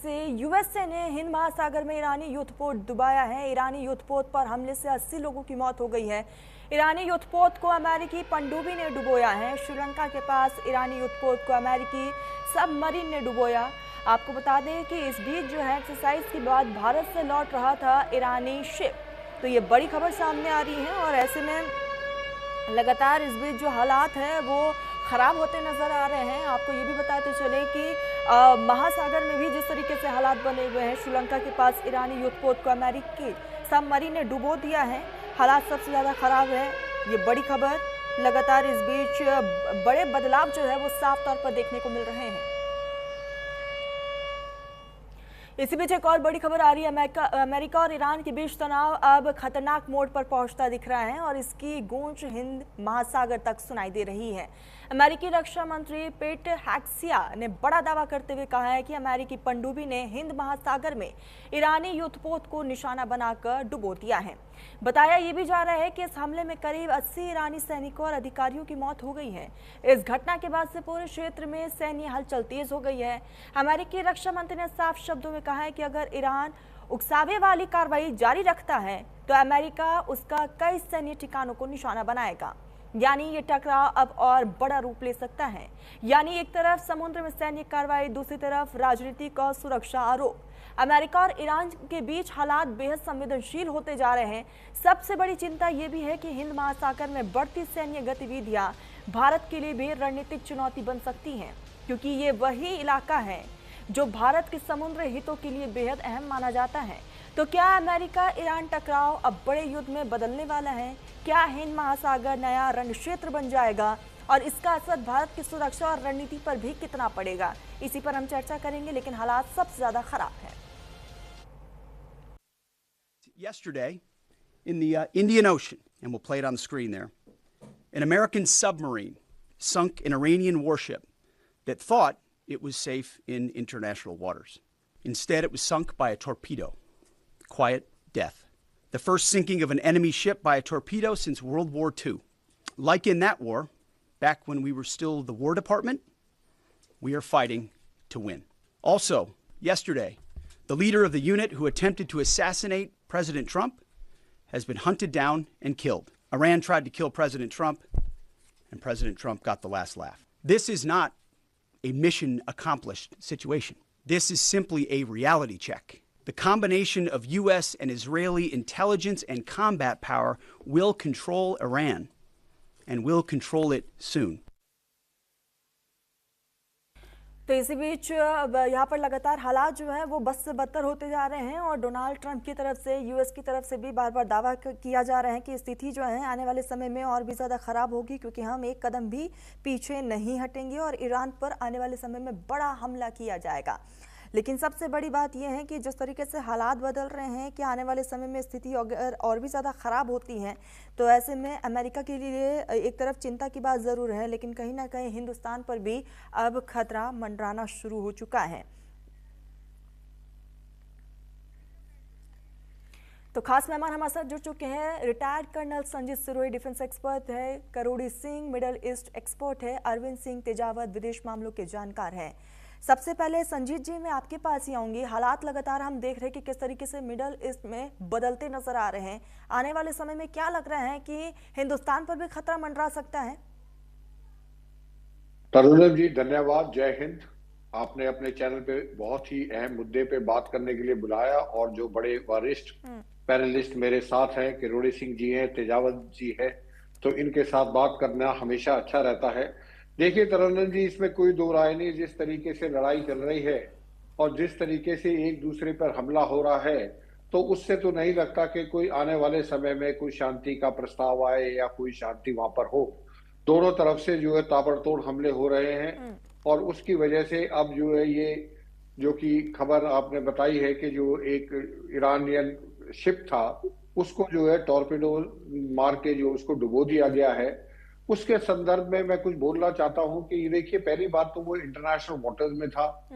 से यूएसए ने हिंद महासागर में ईरानी युद्धपोत डुबाया है। ईरानी युद्धपोत पर हमले से 80 लोगों की मौत हो गई है। ईरानी युद्धपोत को अमेरिकी पनडुब्बी ने डुबोया है। श्रीलंका के पास ईरानी युद्धपोत को अमेरिकी सबमरीन ने डुबोया। आपको बता दें कि इस बीच जो है एक्सरसाइज के बाद भारत से लौट रहा था ईरानी शिप, तो ये बड़ी खबर सामने आ रही है। और ऐसे में लगातार इस बीच जो हालात हैं वो ख़राब होते नज़र आ रहे हैं। आपको ये भी बताते चले कि महासागर में भी जिस तरीके से हालात बने हुए हैं, श्रीलंका के पास ईरानी युद्धपोत को अमेरिकी सबमरीन ने डुबो दिया है। हालात सबसे ज़्यादा ख़राब है। ये बड़ी खबर लगातार इस बीच बड़े बदलाव जो है वो साफ तौर पर देखने को मिल रहे हैं। इसी बीच एक और बड़ी खबर आ रही है। अमेरिका और ईरान के बीच तनाव अब खतरनाक मोड़ पर पहुंचता दिख रहा है और इसकी गूंज हिंद महासागर तक सुनाई दे रही है। अमेरिकी रक्षा मंत्री पेट हेक्सिया ने बड़ा दावा करते हुए कहा है कि अमेरिकी पनडुब्बी ने हिंद महासागर में ईरानी युद्धपोत को निशाना बनाकर डुबो दिया है। बताया ये भी जा रहा है कि इस हमले में करीब 80 ईरानी सैनिकों और अधिकारियों की मौत हो गई है। इस घटना के बाद से पूरे क्षेत्र में सैन्य हलचल तेज हो गई है। अमेरिकी रक्षा मंत्री ने साफ शब्दों में कहा है कि अगर ईरान उकसावे वाली कार्रवाई जारी रखता है तो अमेरिका उसका कई सैन्य ठिकानों को निशाना बनाएगा। यानी ये टकराव अब और बड़ा रूप ले सकता है। यानी एक तरफ समुद्र में सैन्य कार्रवाई, दूसरी तरफ राजनीतिक और सुरक्षा आरोप। अमेरिका और ईरान के बीच हालात बेहद संवेदनशील होते जा रहे हैं। सबसे बड़ी चिंता ये भी है कि हिंद महासागर में बढ़ती सैन्य गतिविधियां भारत के लिए भी रणनीतिक चुनौती बन सकती हैं, क्योंकि ये वही इलाका है जो भारत के समुद्री हितों के लिए बेहद अहम माना जाता है। तो क्या अमेरिका ईरान टकराव अब बड़े युद्ध में बदलने वाला है? क्या हिंद महासागर नया रण क्षेत्र बन जाएगा और इसका असर भारत की सुरक्षा और रणनीति पर भी कितना पड़ेगा? इसी पर हम चर्चा करेंगे, लेकिन हालात सबसे ज्यादा खराब है। Yesterday in the Indian Ocean, and we'll play it on the screen there, an American submarine sunk an Iranian warship that thought it was safe in international waters. Instead, it was sunk by a torpedo. Quiet death. The first sinking of an enemy ship by a torpedo since World War II. Like in that war, back when we were still the War Department, we are fighting to win. Also, yesterday, the leader of the unit who attempted to assassinate President Trump has been hunted down and killed. Iran tried to kill President Trump, and President Trump got the last laugh. This is not a mission accomplished situation. This is simply a reality check. The combination of U.S. and Israeli intelligence and combat power will control Iran, and will control it soon. तो इसी बीच यहाँ पर लगातार हालात जो है वो बद से बदतर होते जा रहे हैं और डोनाल्ड ट्रंप की तरफ से, यूएस की तरफ से भी बार बार दावा किया जा रहा है कि स्थिति जो है आने वाले समय में और भी ज़्यादा ख़राब होगी, क्योंकि हम एक कदम भी पीछे नहीं हटेंगे और ईरान पर आने वाले समय में बड़ा हमला किया जाएगा। लेकिन सबसे बड़ी बात यह है कि जिस तरीके से हालात बदल रहे हैं कि आने वाले समय में स्थिति अगर और भी ज़्यादा ख़राब होती है तो ऐसे में अमेरिका के लिए एक तरफ चिंता की बात ज़रूर है, लेकिन कहीं ना कहीं हिंदुस्तान पर भी अब खतरा मंडराना शुरू हो चुका है। तो खास मेहमान हमारे साथ जुड़ चुके हैं। Retired colonel Sanjeet Sirohi defence expert है, Karodi Singh Middle East expert है, अरविंद सिंह तेजावत विदेश मामलों के जानकार हैं। सबसे पहले संजीत जी, मैं आपके पास ही आऊंगी। हालात लगातार हम देख रहे हैं कि किस तरीके से मिडल ईस्ट में बदलते नजर आ रहे हैं। आने वाले समय में क्या लग रहा है कि हिंदुस्तान पर भी खतरा मंडरा सकता है? तरुण जी धन्यवाद, जय हिंद। आपने अपने चैनल पे बहुत ही अहम मुद्दे पे बात करने के लिए बुलाया और जो बड़े वरिष्ठ पैनलिस्ट मेरे साथ हैं, करोड़ी सिंह जी हैं, तेजावत जी है, तो इनके साथ बात करना हमेशा अच्छा रहता है। देखिए तरन्नुम जी, इसमें कोई दो राय नहीं। जिस तरीके से लड़ाई चल रही है और जिस तरीके से एक दूसरे पर हमला हो रहा है, तो उससे तो नहीं लगता कि कोई आने वाले समय में कोई शांति का प्रस्ताव आए या कोई शांति वहां पर हो। दोनों तरफ से जो है ताबड़तोड़ हमले हो रहे हैं और उसकी वजह से अब जो है ये जो कि खबर आपने बताई है कि जो एक ईरानियन शिप था उसको जो है टॉर्पेडो मार के जो उसको डुबो दिया गया है, उसके संदर्भ में मैं कुछ बोलना चाहता हूं कि ये देखिए, पहली बात तो वो इंटरनेशनल वाटर्स में था,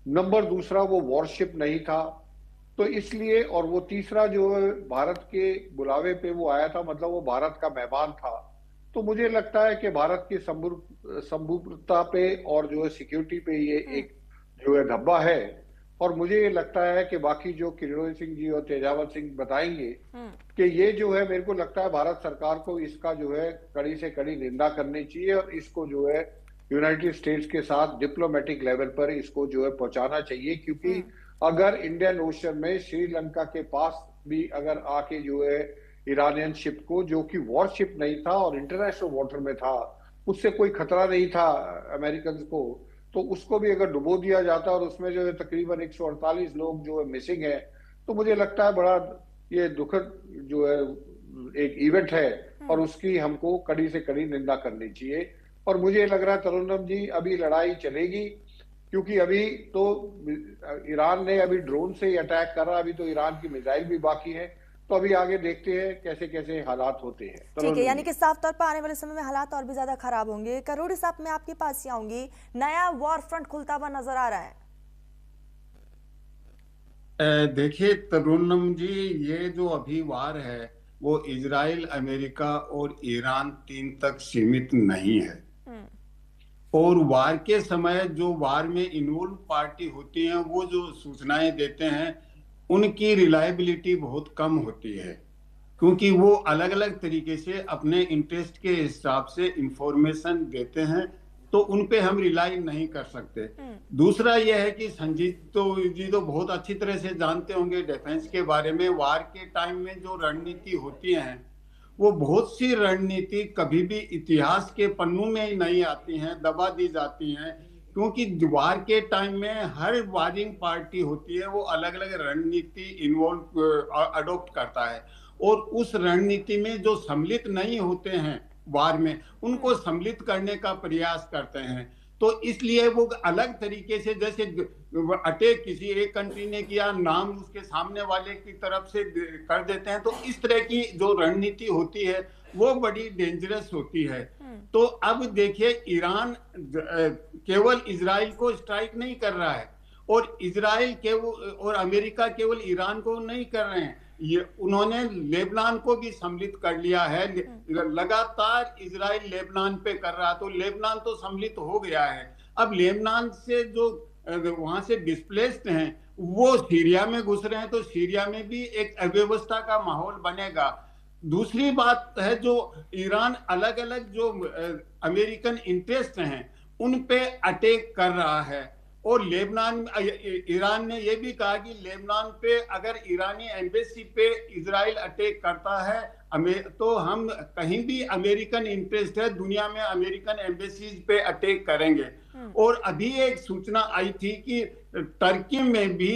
नंबर दूसरा वो वॉरशिप नहीं था, तो इसलिए, और वो तीसरा जो भारत के बुलावे पे वो आया था, मतलब वो भारत का मेहमान था। तो मुझे लगता है कि भारत की संभुता पे और जो है सिक्योरिटी पे ये एक जो है धब्बा है। और मुझे ये लगता है कि बाकी जो किरोड़ी सिंह जी और तेजावत सिंह बताएंगे कि ये जो है, मेरे को लगता है भारत सरकार को इसका जो है कड़ी से कड़ी निंदा करनी चाहिए और इसको जो है यूनाइटेड स्टेट्स के साथ डिप्लोमेटिक लेवल पर इसको जो है पहुंचाना चाहिए। क्योंकि अगर इंडियन ओशन में श्रीलंका के पास भी अगर आके जो है ईरानियन शिप को, जो कि वॉरशिप नहीं था और इंटरनेशनल वाटर में था, उससे कोई खतरा नहीं था अमेरिकन को, तो उसको भी अगर डुबो दिया जाता और उसमें जो है तकरीबन 148 लोग जो है मिसिंग है, तो मुझे लगता है बड़ा ये दुखद जो है एक इवेंट है और उसकी हमको कड़ी से कड़ी निंदा करनी चाहिए। और मुझे लग रहा है तरुणम जी, अभी लड़ाई चलेगी, क्योंकि अभी तो ईरान ने अभी ड्रोन से ही अटैक करा, अभी तो ईरान की मिसाइल भी बाकी है, तो अभी आगे देखते हैं कैसे कैसे हालात होते हैं। ठीक है, यानी कि साफ तौर पर आने वाले समय में हालात और भी ज्यादा खराब होंगे। करोड़ी साहब, मैं आपके पास ही आऊंगी, नया वॉर फ्रंट खुलता हुआ नजर आ रहा है। देखिए तरुणम जी, ये जो अभी वार है वो इजराइल, अमेरिका और ईरान 3 तक सीमित नहीं है। और वार के समय जो वार में इन्वॉल्व पार्टी होती हैं, वो जो सूचनाएं देते हैं उनकी रिलायबिलिटी बहुत कम होती है, क्योंकि वो अलग अलग तरीके से अपने इंटरेस्ट के हिसाब से इंफॉर्मेशन देते हैं, तो उन पे हम रिलाई नहीं कर सकते। दूसरा यह है कि संजीत जी तो बहुत अच्छी तरह से जानते होंगे डिफेंस के बारे में। वार के टाइम में जो रणनीति होती है, वो बहुत सी रणनीति कभी भी इतिहास के पन्नों में ही नहीं आती हैं, दबा दी जाती हैं, क्योंकि वार के टाइम में हर वारिंग पार्टी होती है वो अलग अलग रणनीति इन्वॉल्व अडॉप्ट करता है, और उस रणनीति में जो सम्मिलित नहीं होते हैं वार में, उनको सम्मिलित करने का प्रयास करते हैं। तो इसलिए वो अलग तरीके से, जैसे अटैक किसी एक कंट्री ने किया, नाम उसके सामने वाले की तरफ से कर देते हैं, तो इस तरह की जो रणनीति होती है वो बड़ी डेंजरस होती है। तो अब देखिए, ईरान केवल इजराइल को स्ट्राइक नहीं कर रहा है, और इजराइल केवल और अमेरिका केवल ईरान को नहीं कर रहे हैं, ये उन्होंने लेबनान को भी सम्मिलित कर लिया है। लगातार इजराइल लेबनान पे कर रहा, तो लेबनान तो सम्मिलित हो गया है। अब लेबनान से जो वहां से डिस्प्लेस्ड हैं वो सीरिया में घुस रहे हैं, तो सीरिया में भी एक अव्यवस्था का माहौल बनेगा। दूसरी बात है, जो ईरान अलग अलग जो अमेरिकन इंटरेस्ट हैं उन पे अटैक कर रहा है, और लेबनान, ईरान ने यह भी कहा कि लेबनान पे अगर ईरानी एम्बेसी पे इजराइल अटैक करता है तो हम कहीं भी अमेरिकन इंटरेस्ट है दुनिया में, अमेरिकन एम्बेसीज पे अटैक करेंगे। और अभी एक सूचना आई थी कि टर्की में भी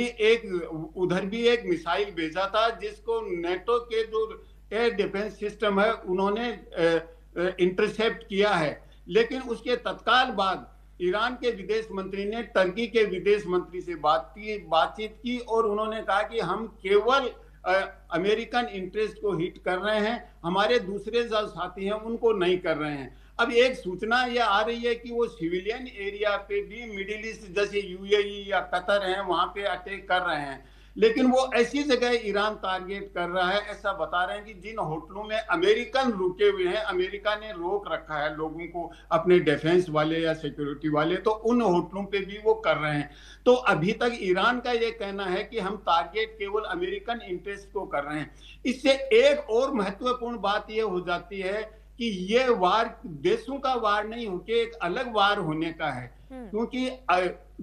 उधर भी एक मिसाइल भेजा था, जिसको नेटो के जो एयर डिफेंस सिस्टम है उन्होंने इंटरसेप्ट किया है। लेकिन उसके तत्काल बाद ईरान के विदेश मंत्री ने टर्की के विदेश मंत्री से बातचीत की, और उन्होंने कहा कि हम केवल अमेरिकन इंटरेस्ट को हिट कर रहे हैं, हमारे दूसरे जो साथी हैं उनको नहीं कर रहे हैं। अब एक सूचना यह आ रही है कि वो सिविलियन एरिया पे भी, मिडिल ईस्ट जैसे यूएई या कतर हैं, वहां पे अटैक कर रहे हैं, लेकिन वो ऐसी जगह ईरान टारगेट कर रहा है। ऐसा बता रहे हैं कि जिन होटलों में अमेरिकन रुके हुए हैं, अमेरिका ने रोक रखा है लोगों को, अपने डिफेंस वाले या सिक्योरिटी वाले, तो उन होटलों पे भी वो कर रहे हैं। तो अभी तक ईरान का ये कहना है कि हम टारगेट केवल अमेरिकन इंटरेस्ट को कर रहे हैं। इससे एक और महत्वपूर्ण बात ये हो जाती है कि ये वार देशों का वार नहीं होकर एक अलग वार होने का है, क्योंकि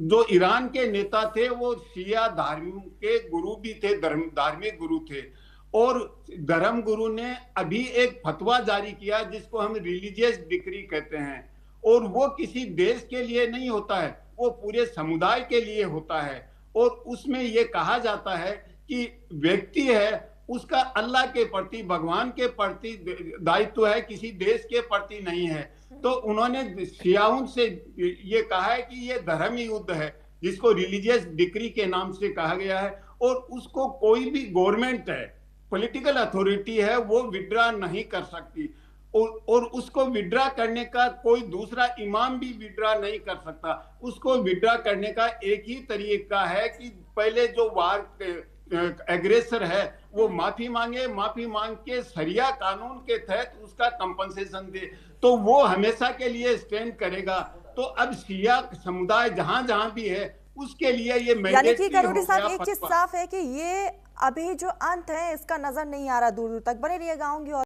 जो ईरान के नेता थे वो शिया धर्म के गुरु भी थे, धार्मिक गुरु थे, और धर्म गुरु ने अभी एक फतवा जारी किया जिसको हम रिलीजियस डिक्री कहते हैं, और वो किसी देश के लिए नहीं होता है, वो पूरे समुदाय के लिए होता है। और उसमें ये कहा जाता है कि व्यक्ति है उसका अल्लाह के प्रति, भगवान के प्रति दायित्व है, किसी देश के प्रति नहीं है। तो उन्होंने शियाओं से ये कहा है कि ये धर्म युद्ध है, जिसको रिलीजियस डिक्री के नाम से कहा गया है, और उसको कोई भी गवर्नमेंट है, पॉलिटिकल अथॉरिटी है, वो विड्रा नहीं कर सकती, और उसको विड्रा करने का कोई दूसरा इमाम भी विड्रा नहीं कर सकता। उसको विड्रा करने का एक ही तरीका है कि पहले जो वार एग्रेसर है वो माफी मांगे, माफी मांग के शरिया कानून के तहत उसका कंपनसेशन दे, तो वो हमेशा के लिए स्टैंड करेगा। तो अब शिया समुदाय जहां जहां भी है उसके लिए ये यानी कि मैंडेटरी करोड़ी हो साहब गया एक चीज फतवा। साफ है कि ये अभी जो अंत है इसका नजर नहीं आ रहा दूर दूर तक। बने रहिएगा, आऊंगी और